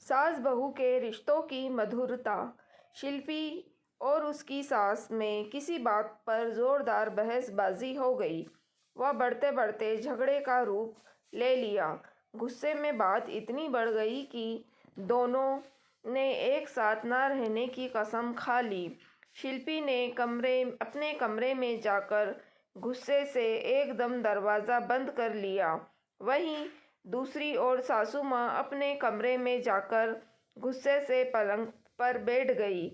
सास बहू के रिश्तों की मधुरता। शिल्पी और उसकी सास में किसी बात पर जोरदार बहसबाजी हो गई। वह बढ़ते बढ़ते झगड़े का रूप ले लिया। गुस्से में बात इतनी बढ़ गई कि दोनों ने एक साथ न रहने की कसम खा ली। शिल्पी ने अपने कमरे में जाकर गुस्से से एकदम दरवाज़ा बंद कर लिया। वहीं दूसरी ओर सासू माँ अपने कमरे में जाकर गुस्से से पलंग पर बैठ गई।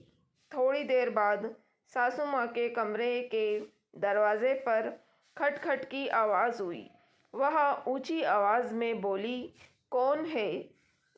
थोड़ी देर बाद सासू माँ के कमरे के दरवाजे पर खटखट की आवाज़ हुई। वह ऊंची आवाज़ में बोली, कौन है?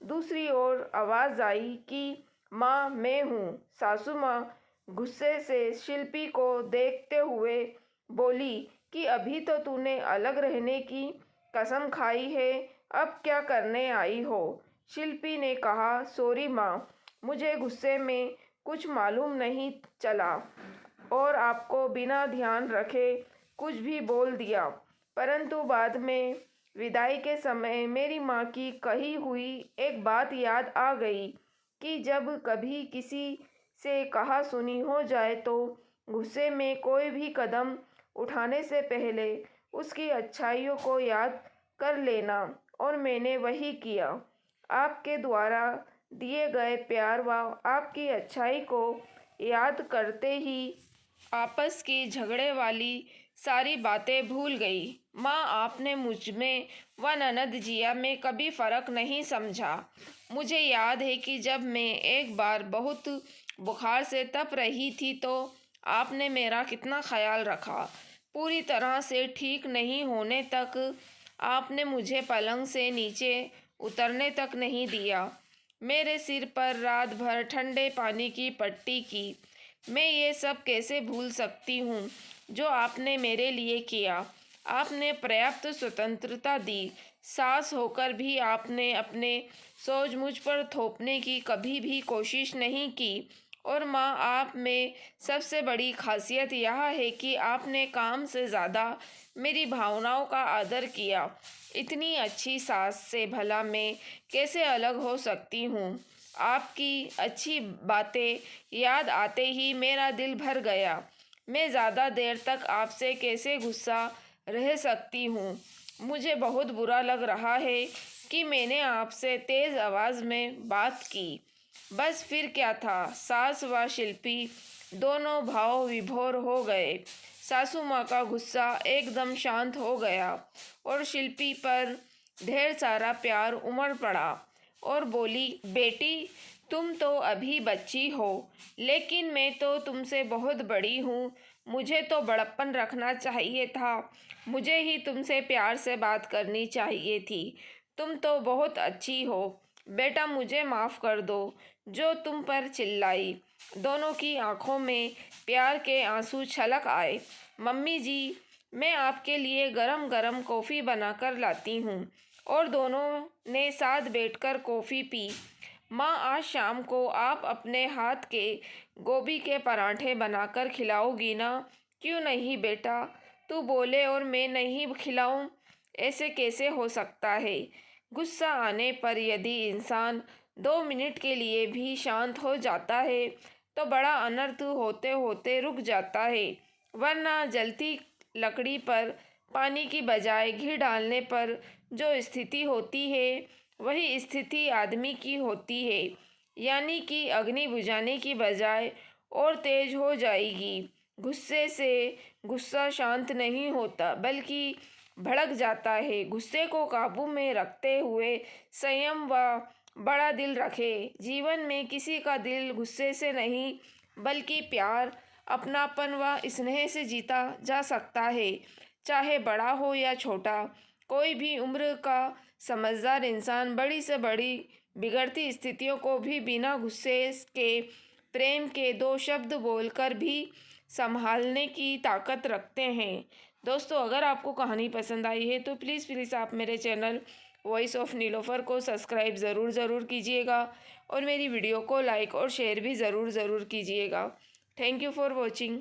दूसरी ओर आवाज़ आई कि माँ, मैं हूँ। सासू माँ गुस्से से शिल्पी को देखते हुए बोली कि अभी तो तूने अलग रहने की कसम खाई है, अब क्या करने आई हो? शिल्पी ने कहा, सॉरी माँ, मुझे गुस्से में कुछ मालूम नहीं चला और आपको बिना ध्यान रखे कुछ भी बोल दिया। परंतु बाद में विदाई के समय मेरी माँ की कही हुई एक बात याद आ गई कि जब कभी किसी से कहा सुनी हो जाए तो गुस्से में कोई भी कदम उठाने से पहले उसकी अच्छाइयों को याद कर लेना, और मैंने वही किया। आपके द्वारा दिए गए प्यार व आपकी अच्छाई को याद करते ही आपस की झगड़े वाली सारी बातें भूल गई। माँ, आपने मुझ में व ननद जिया में कभी फ़र्क नहीं समझा। मुझे याद है कि जब मैं एक बार बहुत बुखार से तप रही थी तो आपने मेरा कितना ख्याल रखा। पूरी तरह से ठीक नहीं होने तक आपने मुझे पलंग से नीचे उतरने तक नहीं दिया। मेरे सिर पर रात भर ठंडे पानी की पट्टी की। मैं ये सब कैसे भूल सकती हूँ जो आपने मेरे लिए किया। आपने पर्याप्त स्वतंत्रता दी। सास होकर भी आपने अपने सोच मुझ पर थोपने की कभी भी कोशिश नहीं की। और माँ, आप में सबसे बड़ी खासियत यह है कि आपने काम से ज़्यादा मेरी भावनाओं का आदर किया। इतनी अच्छी सास से भला मैं कैसे अलग हो सकती हूँ? आपकी अच्छी बातें याद आते ही मेरा दिल भर गया। मैं ज़्यादा देर तक आपसे कैसे गुस्सा रह सकती हूँ? मुझे बहुत बुरा लग रहा है कि मैंने आपसे तेज़ आवाज़ में बात की। बस फिर क्या था, सास व शिल्पी दोनों भाव विभोर हो गए। सासू माँ का गुस्सा एकदम शांत हो गया और शिल्पी पर ढेर सारा प्यार उमड़ पड़ा और बोली, बेटी, तुम तो अभी बच्ची हो, लेकिन मैं तो तुमसे बहुत बड़ी हूँ। मुझे तो बड़प्पन रखना चाहिए था। मुझे ही तुमसे प्यार से बात करनी चाहिए थी। तुम तो बहुत अच्छी हो। बेटा, मुझे माफ़ कर दो जो तुम पर चिल्लाई। दोनों की आंखों में प्यार के आंसू छलक आए। मम्मी जी, मैं आपके लिए गरम गरम कॉफ़ी बनाकर लाती हूँ। और दोनों ने साथ बैठकर कॉफ़ी पी। माँ, आज शाम को आप अपने हाथ के गोभी के पराठे बनाकर खिलाओगी ना? क्यों नहीं बेटा, तू बोले और मैं नहीं खिलाऊं? ऐसे कैसे हो सकता है? गुस्सा आने पर यदि इंसान 2 मिनट के लिए भी शांत हो जाता है तो बड़ा अनर्थ होते होते रुक जाता है। वरना जलती लकड़ी पर पानी की बजाय घी डालने पर जो स्थिति होती है वही स्थिति आदमी की होती है, यानी कि अग्नि बुझाने की बजाय और तेज हो जाएगी। गुस्से से गुस्सा शांत नहीं होता बल्कि भड़क जाता है। गुस्से को काबू में रखते हुए संयम व बड़ा दिल रखे। जीवन में किसी का दिल गुस्से से नहीं बल्कि प्यार, अपनापन व स्नेह से जीता जा सकता है। चाहे बड़ा हो या छोटा, कोई भी उम्र का समझदार इंसान बड़ी से बड़ी बिगड़ती स्थितियों को भी बिना गुस्से के प्रेम के 2 शब्द बोलकर भी संभालने की ताकत रखते हैं। दोस्तों, अगर आपको कहानी पसंद आई है तो प्लीज़ आप मेरे चैनल वॉइस ऑफ नीलोफर को सब्सक्राइब ज़रूर कीजिएगा और मेरी वीडियो को लाइक और शेयर भी ज़रूर कीजिएगा। Thank you for watching.